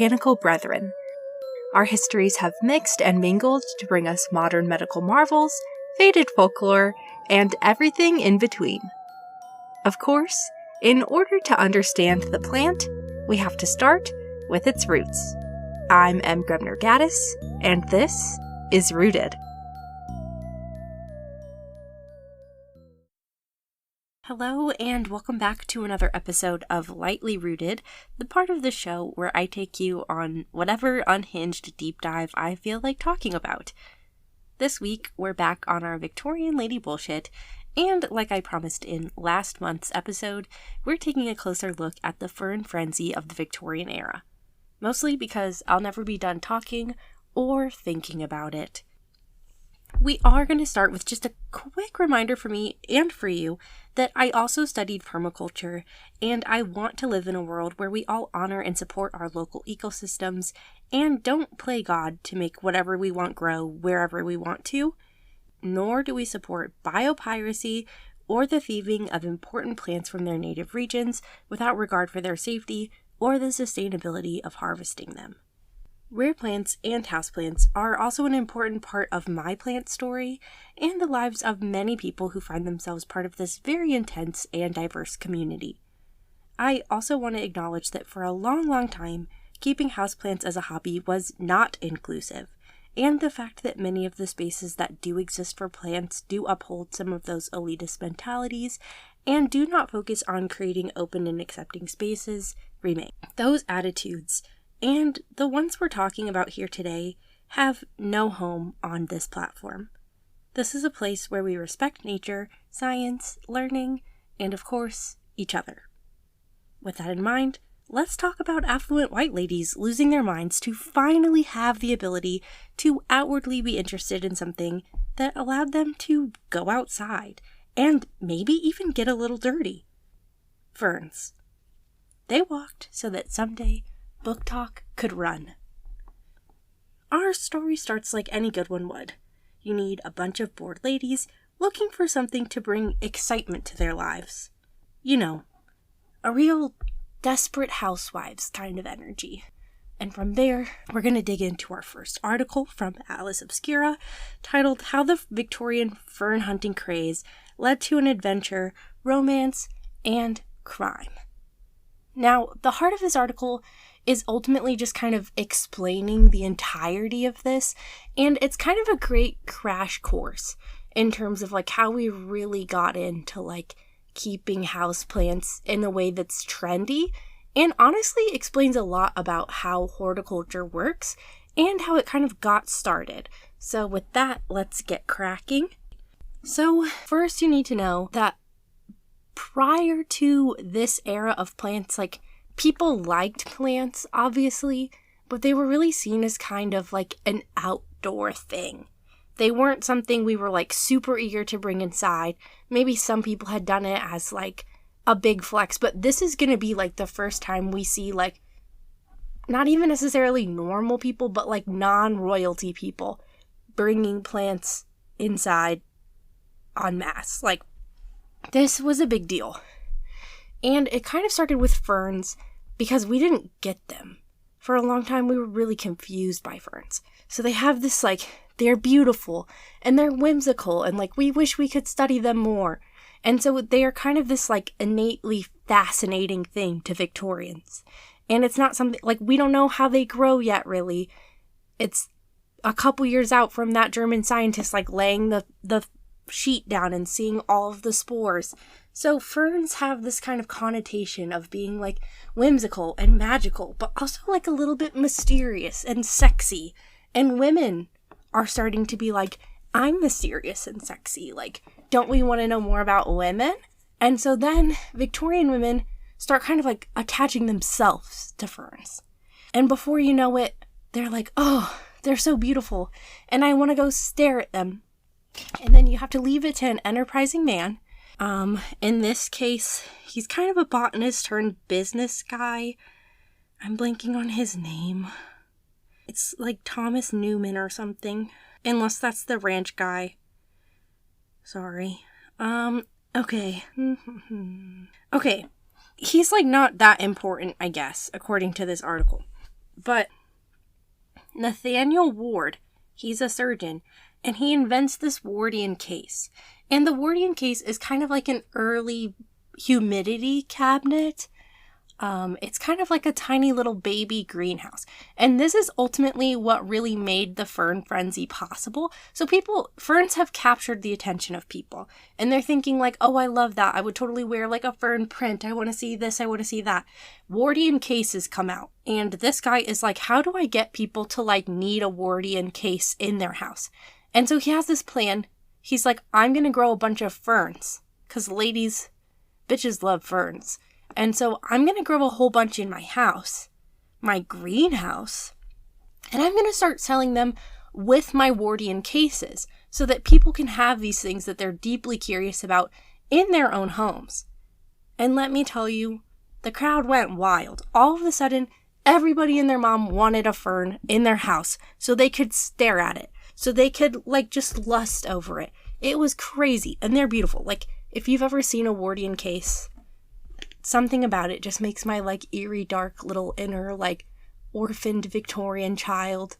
botanical brethren. Our histories have mixed and mingled to bring us modern medical marvels, faded folklore, and everything in between. Of course, in order to understand the plant, we have to start with its roots. I'm M. Grubner Gaddis, and this is Rooted. Hello, and welcome back to another episode of Lightly Rooted, the part of the show where I take you on whatever unhinged deep dive I feel like talking about. This week, we're back on our Victorian lady bullshit, and like I promised in last month's episode, we're taking a closer look at the fern frenzy of the Victorian era. Mostly because I'll never be done talking or thinking about it. We are going to start with just a quick reminder for me and for you that I also studied permaculture, and I want to live in a world where we all honor and support our local ecosystems and don't play God to make whatever we want grow wherever we want to, nor do we support biopiracy or the thieving of important plants from their native regions without regard for their safety or the sustainability of harvesting them. Rare plants and houseplants are also an important part of my plant story and the lives of many people who find themselves part of this very intense and diverse community. I also want to acknowledge that for a long time, keeping houseplants as a hobby was not inclusive, and the fact that many of the spaces that do exist for plants do uphold some of those elitist mentalities and do not focus on creating open and accepting spaces remain. Those attitudes, and the ones we're talking about here today, have no home on this platform. This is a place where we respect nature, science, learning, and of course, each other. With that in mind, let's talk about affluent white ladies losing their minds to finally have the ability to outwardly be interested in something that allowed them to go outside and maybe even get a little dirty. Ferns. They walked so that someday Book Talk could run. Our story starts like any good one would. You need a bunch of bored ladies looking for something to bring excitement to their lives. You know, a real desperate housewives kind of energy. And from there, we're going to dig into our first article from Atlas Obscura, titled How the Victorian Fern Hunting Craze Led to an Adventure, Romance, and Crime. Now, the heart of this article is ultimately just kind of explaining the entirety of this, and it's kind of a great crash course in terms of like how we really got into like keeping houseplants in a way that's trendy, and honestly explains a lot about how horticulture works and how it kind of got started. So with that, let's get cracking. So first you need to know that prior to this era of plants, like, people liked plants, obviously, but they were really seen as kind of like an outdoor thing. They weren't something we were like super eager to bring inside. Maybe some people had done it as like a big flex, but this is going to be like the first time we see like not even necessarily normal people, but like non-royalty people bringing plants inside en masse. Like, this was a big deal. And it kind of started with ferns because we didn't get them. For a long time, we were really confused by ferns. So they have this, like, they're beautiful and they're whimsical and, like, we wish we could study them more. And so they are kind of this, like, innately fascinating thing to Victorians. And it's not something, like, we don't know how they grow yet, really. It's a couple years out from that German scientist, like, laying the sheet down and seeing all of the spores. So ferns have this kind of connotation of being like whimsical and magical, but also like a little bit mysterious and sexy. And women are starting to be like, I'm mysterious and sexy. Like, don't we want to know more about women? And so then Victorian women start kind of like attaching themselves to ferns. And before you know it, they're like, oh, they're so beautiful, and I want to go stare at them. And then you have to leave it to an enterprising man. In this case, he's kind of a botanist turned business guy. I'm blanking on his name. It's like Thomas Newman or something. Unless that's the ranch guy. Sorry. Okay. Okay. He's like not that important, I guess, according to this article. But Nathaniel Ward, he's a surgeon, and he invents this Wardian case. And the Wardian case is kind of like an early humidity cabinet. It's kind of like a tiny little baby greenhouse. And this is ultimately what really made the fern frenzy possible. So ferns have captured the attention of people. And they're thinking like, oh, I love that. I would totally wear like a fern print. I want to see this. I want to see that. Wardian cases come out. And this guy is like, how do I get people to like need a Wardian case in their house? And so he has this plan. He's like, I'm going to grow a bunch of ferns. Because bitches love ferns. And so I'm going to grow a whole bunch in my house, my greenhouse, and I'm going to start selling them with my Wardian cases so that people can have these things that they're deeply curious about in their own homes. And let me tell you, the crowd went wild. All of a sudden, everybody and their mom wanted a fern in their house so they could stare at it, so they could like just lust over it. It was crazy, and they're beautiful. Like, if you've ever seen a Wardian case, something about it just makes my like eerie, dark little inner like orphaned Victorian child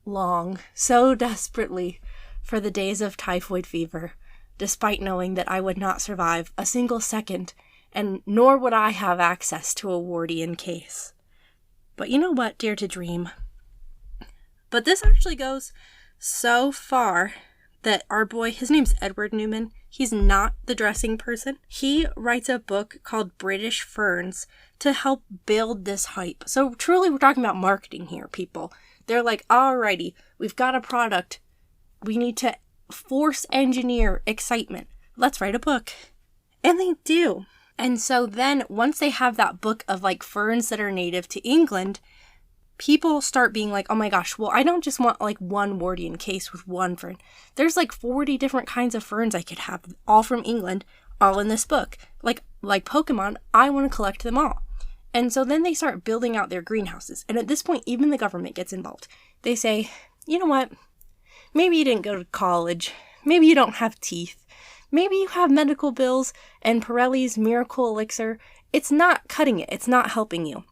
long so desperately for the days of typhoid fever, despite knowing that I would not survive a single second, and nor would I have access to a Wardian case. But you know what? Dare to dream. But this actually goes so far that our boy, his name's Edward Newman, he's not the dressing person. He writes a book called British Ferns to help build this hype. So truly, we're talking about marketing here, people. They're like, alrighty, we've got a product. We need to force engineer excitement. Let's write a book. And they do. And so then once they have that book of like ferns that are native to England, people start being like, oh my gosh, well, I don't just want like one Wardian case with one fern. There's like 40 different kinds of ferns I could have, all from England, all in this book. Like Pokemon, I want to collect them all. And so then they start building out their greenhouses. And at this point, even the government gets involved. They say, you know what? Maybe you didn't go to college. Maybe you don't have teeth. Maybe you have medical bills and Pirelli's Miracle Elixir. It's not cutting it. It's not helping you.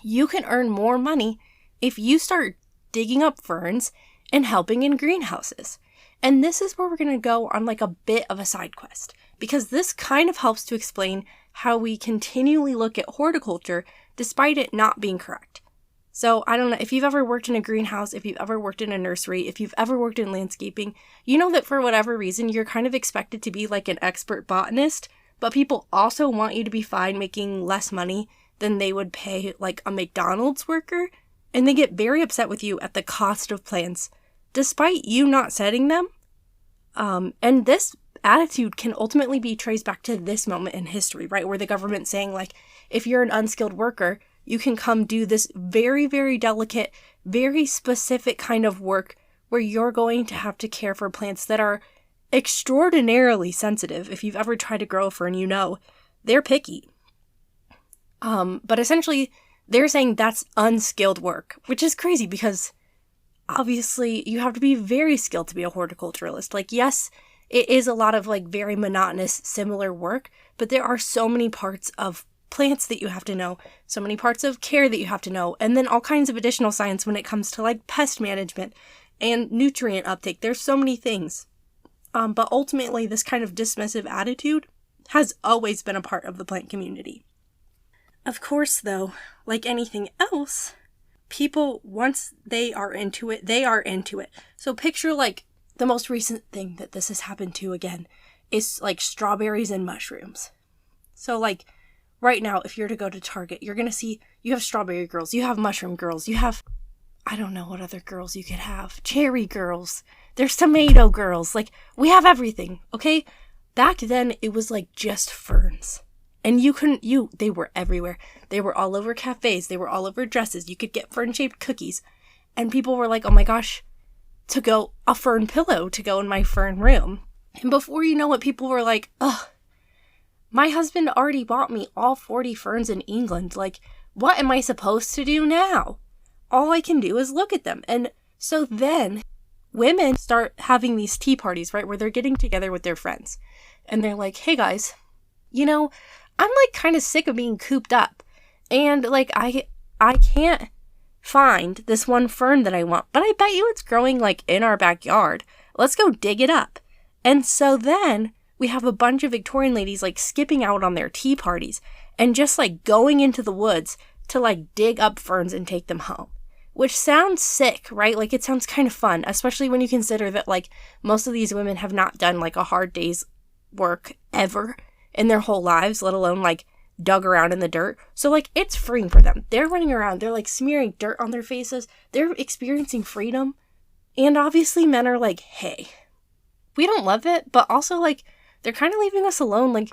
You can earn more money if you start digging up ferns and helping in greenhouses. And this is where we're going to go on like a bit of a side quest, because this kind of helps to explain how we continually look at horticulture despite it not being correct. So I don't know, if you've ever worked in a greenhouse, if you've ever worked in a nursery, if you've ever worked in landscaping, you know that for whatever reason, you're kind of expected to be like an expert botanist, but people also want you to be fine making less money than they would pay like a McDonald's worker, and they get very upset with you at the cost of plants, despite you not setting them. And this attitude can ultimately be traced back to this moment in history, right? Where the government's saying like, if you're an unskilled worker, you can come do this very, very delicate, very specific kind of work where you're going to have to care for plants that are extraordinarily sensitive. If you've ever tried to grow a fern, you know, they're picky. But essentially, they're saying that's unskilled work, which is crazy because obviously you have to be very skilled to be a horticulturalist. Like, yes, it is a lot of like very monotonous, similar work, but there are so many parts of plants that you have to know, so many parts of care that you have to know, and then all kinds of additional science when it comes to like pest management and nutrient uptake. There's so many things. But ultimately, this kind of dismissive attitude has always been a part of the plant community. Of course, though, like anything else, people, once they are into it, they are into it. So picture like the most recent thing that this has happened to again is like strawberries and mushrooms. So like right now, if you're to go to Target, you're going to see you have strawberry girls, you have mushroom girls, you have, I don't know what other girls you could have, cherry girls, there's tomato girls, like we have everything, okay? Back then, it was like just ferns. And they were everywhere. They were all over cafes. They were all over dresses. You could get fern-shaped cookies. And people were like, oh my gosh, a fern pillow to go in my fern room. And before you know it, people were like, ugh, my husband already bought me all 40 ferns in England. Like, what am I supposed to do now? All I can do is look at them. And so then women start having these tea parties, right, where they're getting together with their friends. And they're like, hey guys, you know, I'm like kind of sick of being cooped up, and like I can't find this one fern that I want, but I bet you it's growing like in our backyard. Let's go dig it up. And so then we have a bunch of Victorian ladies like skipping out on their tea parties and just like going into the woods to like dig up ferns and take them home. Which sounds sick, right? Like it sounds kind of fun, especially when you consider that like most of these women have not done like a hard day's work ever in their whole lives, let alone like dug around in the dirt. So like it's freeing for them. They're running around, they're like smearing dirt on their faces, they're experiencing freedom. And obviously men are like, hey, we don't love it, but also like they're kind of leaving us alone. Like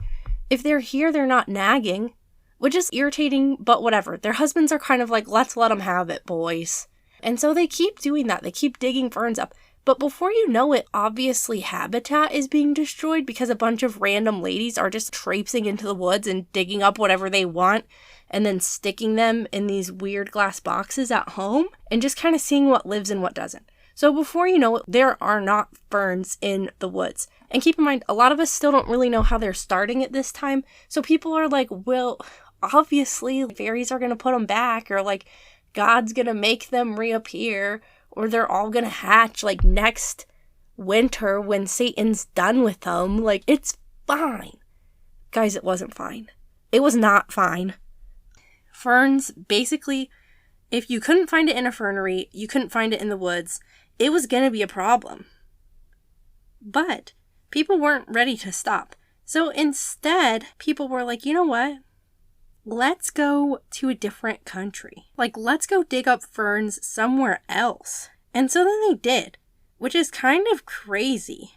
if they're here, they're not nagging, which is irritating, but whatever. Their husbands are kind of like, let's let them have it, boys. And so they keep doing that. They keep digging ferns up. But before you know it, obviously habitat is being destroyed because a bunch of random ladies are just traipsing into the woods and digging up whatever they want and then sticking them in these weird glass boxes at home and just kind of seeing what lives and what doesn't. So before you know it, there are not ferns in the woods. And keep in mind, a lot of us still don't really know how they're starting at this time. So people are like, well, obviously fairies are going to put them back, or like God's going to make them reappear, or they're all going to hatch like next winter when Satan's done with them. Like, it's fine. Guys, it wasn't fine. It was not fine. Ferns, basically, if you couldn't find it in a fernery, you couldn't find it in the woods, it was going to be a problem. But people weren't ready to stop. So instead, people were like, you know what? Let's go to a different country. Like, let's go dig up ferns somewhere else. And so then they did, which is kind of crazy.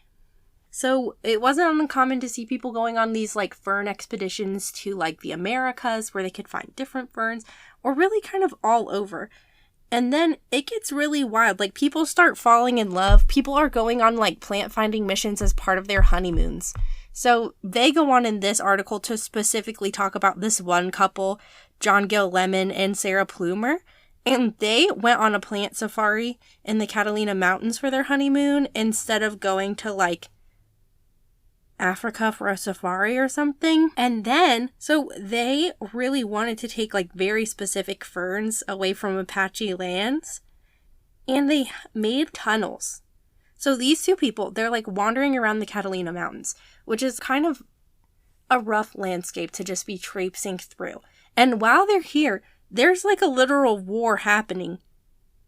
So it wasn't uncommon to see people going on these like fern expeditions to like the Americas where they could find different ferns, or really kind of all over. And then it gets really wild. Like, people start falling in love. People are going on like plant finding missions as part of their honeymoons. So they go on in this article to specifically talk about this one couple, John Gill Lemon and Sarah Plumer. And they went on a plant safari in the Catalina Mountains for their honeymoon instead of going to like Africa for a safari or something. And then, so they really wanted to take like very specific ferns away from Apache lands. And they made tunnels. So these two people, they're like wandering around the Catalina Mountains, which is kind of a rough landscape to just be traipsing through. And while they're here, there's like a literal war happening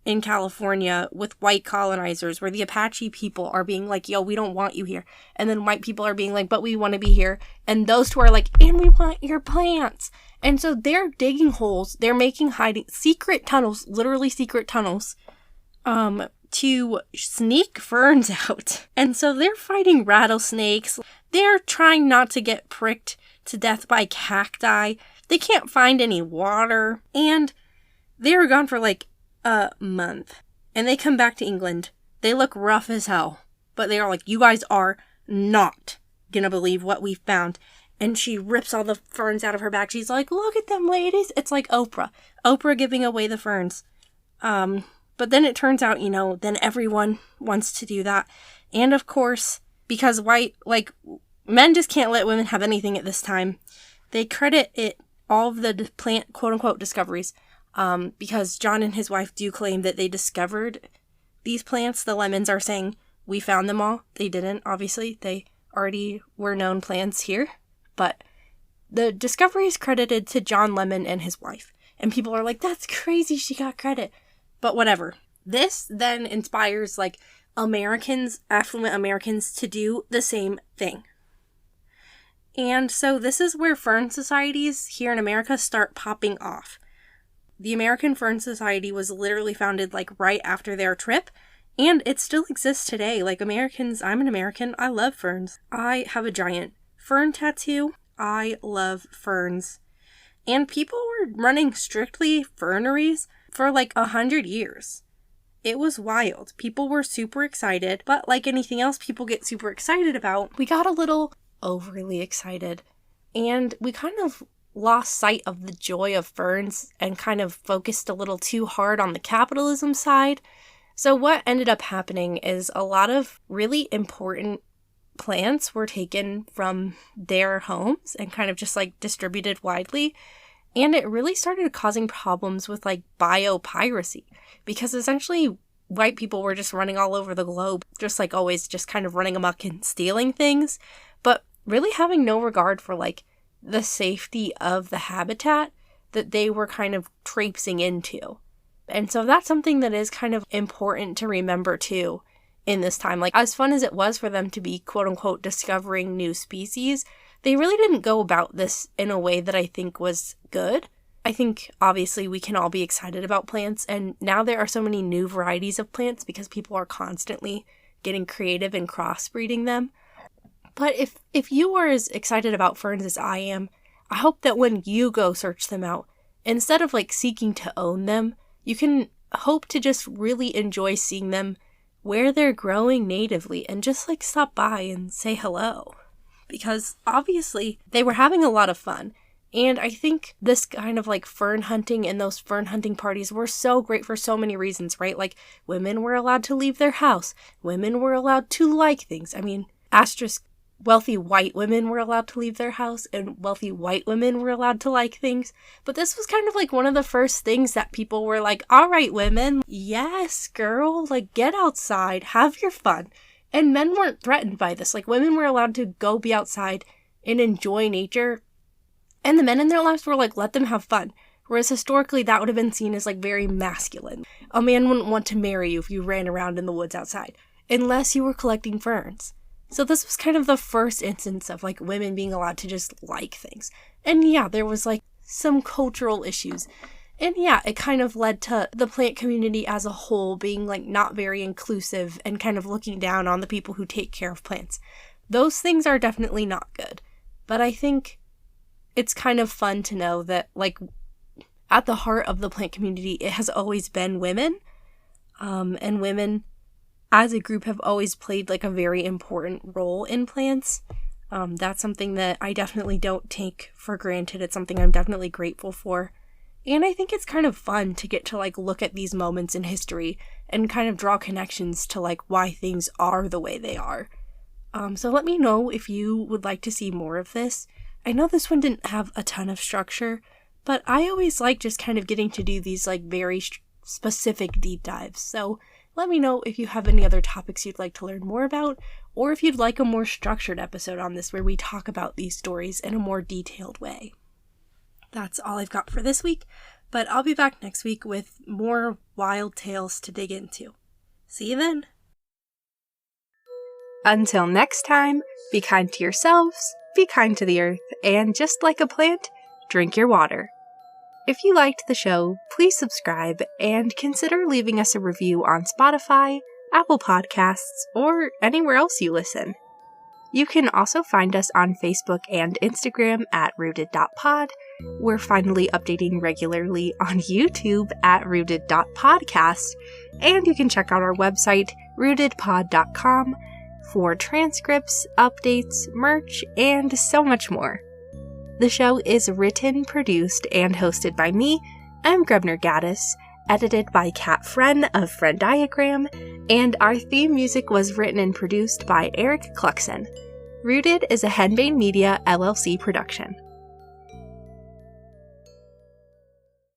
in California with white colonizers where the Apache people are being like, yo, we don't want you here. And then white people are being like, but we want to be here. And those two are like, and we want your plants. And so they're digging holes. They're making secret tunnels, literally secret tunnels, to sneak ferns out. And so they're fighting rattlesnakes. They're trying not to get pricked to death by cacti. They can't find any water. And they were gone for like a month. And they come back to England. They look rough as hell. But they are like, you guys are not gonna believe what we found. And she rips all the ferns out of her bag. She's like, look at them, ladies. It's like Oprah. Oprah giving away the ferns. But then it turns out, then everyone wants to do that. And of course, because men just can't let women have anything at this time, they credit it, all of the plant, quote-unquote, discoveries, because John and his wife do claim that they discovered these plants. The Lemons are saying, we found them all. They didn't, obviously. They already were known plants here. But the discovery is credited to John Lemon and his wife. And people are like, that's crazy, she got credit. But whatever. This then inspires affluent Americans to do the same thing. And so this is where fern societies here in America start popping off. The American Fern Society was literally founded right after their trip, and it still exists today. Americans, I'm an American, I love ferns. I have a giant fern tattoo. I love ferns. And people were running strictly ferneries for 100 years. It was wild. People were super excited, but like anything else people get super excited about, we got a little overly excited. And we kind of lost sight of the joy of ferns and kind of focused a little too hard on the capitalism side. So what ended up happening is a lot of really important plants were taken from their homes and kind of just distributed widely. And it really started causing problems with like biopiracy, because essentially white people were just running all over the globe, just like always, just kind of running amok and stealing things, but really having no regard for like the safety of the habitat that they were kind of traipsing into. And so that's something that is kind of important to remember too in this time. Like, as fun as it was for them to be quote unquote discovering new species, they really didn't go about this in a way that I think was good. I think obviously we can all be excited about plants, and now there are so many new varieties of plants because people are constantly getting creative and crossbreeding them. But if you are as excited about ferns as I am, I hope that when you go search them out, instead of like seeking to own them, you can hope to just really enjoy seeing them where they're growing natively and just like stop by and say hello. Because obviously they were having a lot of fun. And I think this kind of like fern hunting and those fern hunting parties were so great for so many reasons, right? Like, women were allowed to leave their house. Women were allowed to like things. I mean, asterisk, wealthy white women were allowed to leave their house and wealthy white women were allowed to like things. But this was kind of like one of the first things that people were like, all right, women, yes, girl, like get outside, have your fun. And men weren't threatened by this. Like, women were allowed to go be outside and enjoy nature. And the men in their lives were like, let them have fun. Whereas historically, that would have been seen as like very masculine. A man wouldn't want to marry you if you ran around in the woods outside, unless you were collecting ferns. So this was kind of the first instance of like women being allowed to just like things. And yeah, there was like some cultural issues. And yeah, it kind of led to the plant community as a whole being like not very inclusive and kind of looking down on the people who take care of plants. Those things are definitely not good. But I think it's kind of fun to know that like at the heart of the plant community, it has always been women. And women as a group have always played like a very important role in plants. That's something that I definitely don't take for granted. It's something I'm definitely grateful for. And I think it's kind of fun to get to like look at these moments in history and kind of draw connections to like why things are the way they are. So let me know if you would like to see more of this. I know this one didn't have a ton of structure, but I always like just kind of getting to do these like very specific deep dives. So let me know if you have any other topics you'd like to learn more about, or if you'd like a more structured episode on this where we talk about these stories in a more detailed way. That's all I've got for this week, but I'll be back next week with more wild tales to dig into. See you then! Until next time, be kind to yourselves, be kind to the earth, and just like a plant, drink your water. If you liked the show, please subscribe and consider leaving us a review on Spotify, Apple Podcasts, or anywhere else you listen. You can also find us on Facebook and Instagram at rooted.pod. We're finally updating regularly on YouTube at rooted.podcast, and you can check out our website, rootedpod.com, for transcripts, updates, merch, and so much more. The show is written, produced, and hosted by me. I'm Grebner Gaddis, edited by Kat Fern of Fern Diagram, and our theme music was written and produced by Eric Cluxon. Rooted is a Henbane Media LLC production.